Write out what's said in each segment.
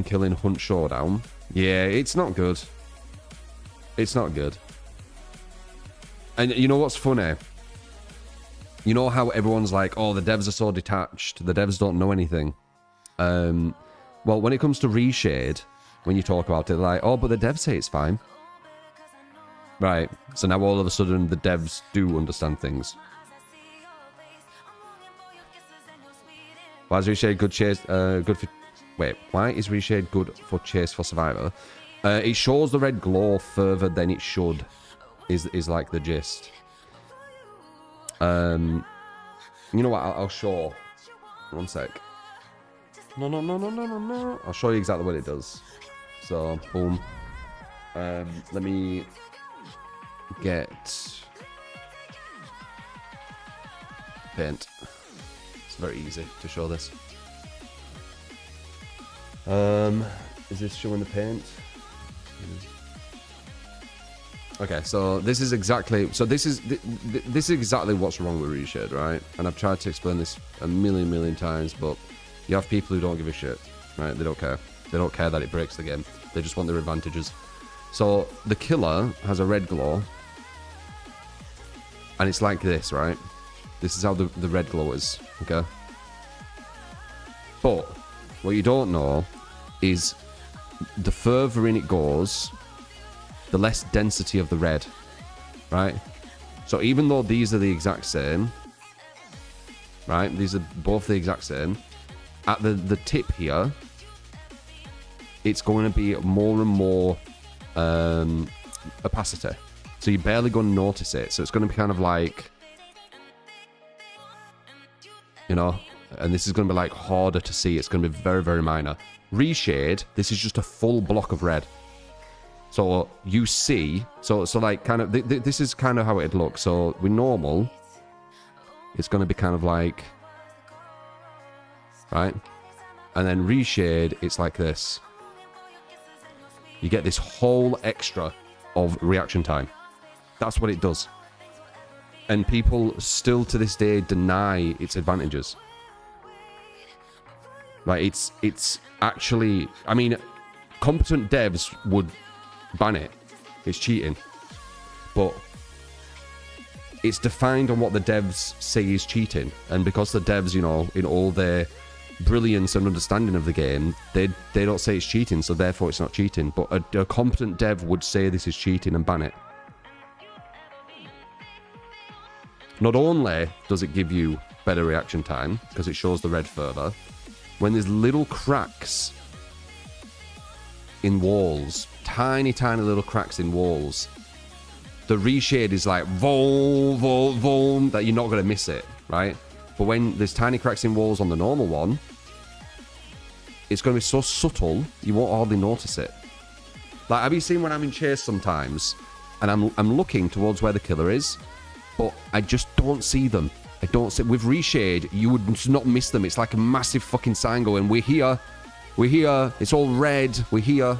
and killing Hunt Showdown. Yeah, it's not good. It's not good. And you know what's funny? You know how everyone's like, oh, the devs are so detached. The devs don't know anything. Well, when it comes to Reshade, when you talk about it, like, oh, but the devs say it's fine. Right. So now all of a sudden the devs do understand things. Why is Reshade good chase? Good for... Wait, why is Reshade good for chase for Survivor? It shows the red glow further than it should, is like the gist. You know what? I'll show. One sec. No. I'll show you exactly what it does. So, boom. Let me get paint. It's very easy to show this. Is this showing the paint? Okay, so this is exactly this is exactly what's wrong with Reshade, right? And I've tried to explain this a million times, but you have people who don't give a shit, right? They don't care. They don't care that it breaks the game. They just want their advantages. So the killer has a red glow, and it's like this, right? This is how the red glow is, okay? But what you don't know is the further in it goes, the less density of the red, right? So even though these are the exact same, right? These are both the exact same. At the tip here, it's going to be more and more opacity. So you're barely going to notice it. So it's going to be kind of like, you know, and this is going to be like harder to see. It's going to be very minor. Reshade, this is just a full block of red. So you see, so like kind of, this is kind of how it'd look. So with normal, it's going to be kind of like, right? And then Reshade, it's like this. You get this whole extra of reaction time. That's what it does. And people still to this day deny its advantages. Like, it's actually, I mean, competent devs would ban it. It's cheating. But it's defined on what the devs say is cheating. And because the devs, you know, in all their brilliance and understanding of the game, they don't say it's cheating, so therefore it's not cheating. But a competent dev would say this is cheating and ban it. Not only does it give you better reaction time, because it shows the red further, when there's little cracks in walls, tiny little cracks in walls, the Reshade is like boom, that you're not going to miss it, right? But when there's tiny cracks in walls on the normal one, it's going to be so subtle, you won't hardly notice it. Like, have you seen when I'm in chase sometimes, and I'm looking towards where the killer is, but I just don't see them. I don't see... With Reshade, you would just not miss them. It's like a massive fucking sign going, we're here, it's all red, we're here.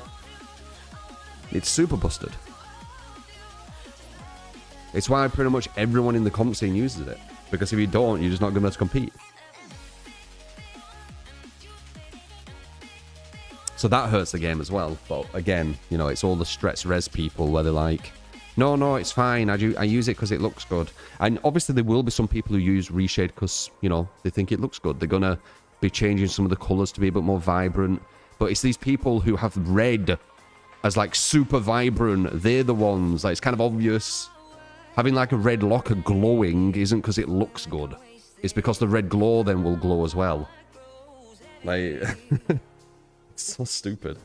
It's super busted. It's why pretty much everyone in the comp scene uses it. Because if you don't, you're just not going to be able to compete. So that hurts the game as well. But again, you know, it's all the stretch res people where they're like, no, it's fine. I use it because it looks good. And obviously there will be some people who use Reshade because, you know, they think it looks good. They're going to be changing some of the colors to be a bit more vibrant. But it's these people who have red as like super vibrant. They're the ones, like, it's kind of obvious. Having like a red locker glowing isn't because it looks good. It's because the red glow then will glow as well. Like, it's so stupid.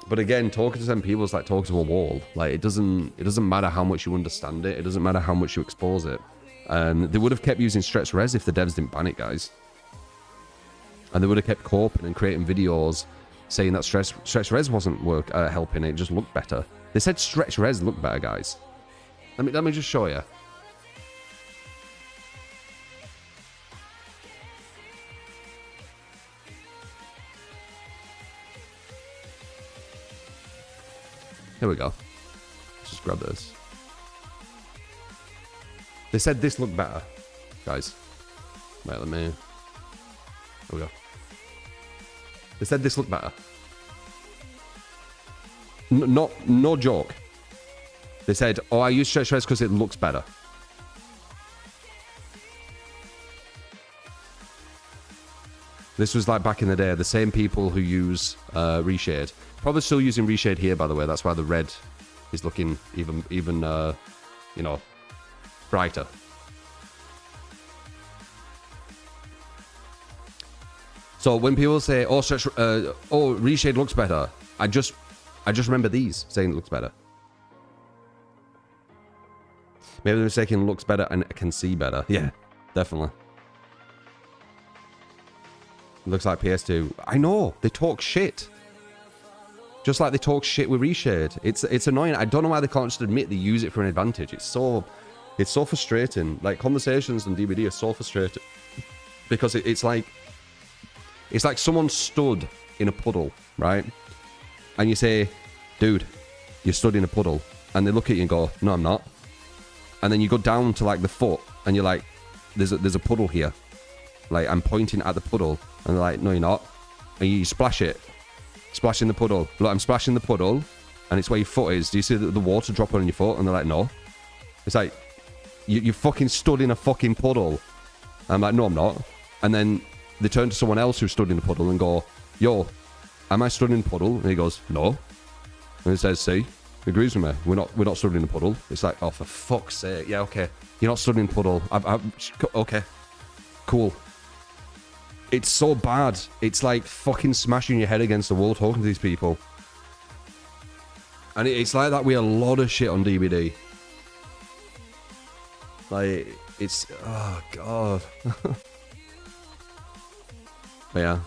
But again, talking to some people is like talking to a wall. Like, it doesn't matter how much you understand it. It doesn't matter how much you expose it. They would have kept using stretch res if the devs didn't ban it, guys. And they would have kept coping and creating videos saying that stretch res wasn't helping it. Just looked better. They said stretch res looked better, guys. Let me just show you. Here we go. Let's just grab this. They said this looked better, guys. Wait, let me... Here we go. They said this looked better. No joke. They said, oh, I use stretch res because it looks better. This was like back in the day. The same people who use Reshade. Probably still using Reshade here, by the way. That's why the red is looking even you know, brighter. So when people say, oh, Reshade looks better, I just remember these saying it looks better. Maybe they're mistaken looks better and can see better. Yeah, definitely. Looks like PS2. I know, they talk shit. Just like they talk shit with Reshade. It's annoying. I don't know why they can't just admit they use it for an advantage. It's so frustrating. Like, conversations on DVD are so frustrating. Because it's like someone stood in a puddle, right? And you say, dude, you stood in a puddle. And they look at you and go, no, I'm not. And then you go down to like the foot and you're like, there's a puddle here. Like, I'm pointing at the puddle. And they're like, no, you're not. And you splash it. Splash in the puddle. Look, I'm splashing the puddle. And it's where your foot is. Do you see the water drop on your foot? And they're like, no. It's like, you fucking stood in a fucking puddle. And I'm like, no, I'm not. And then they turn to someone else who stood in the puddle and go, yo, am I stood in the puddle? And he goes, no. And he says, see, he agrees with me. We're not stood in the puddle. It's like, oh, for fuck's sake. Yeah, okay. You're not stood in the puddle. Okay. Cool. It's so bad. It's like fucking smashing your head against the wall talking to these people. And it's like that with a lot of shit on DVD. Like, it's... Oh, God. But yeah.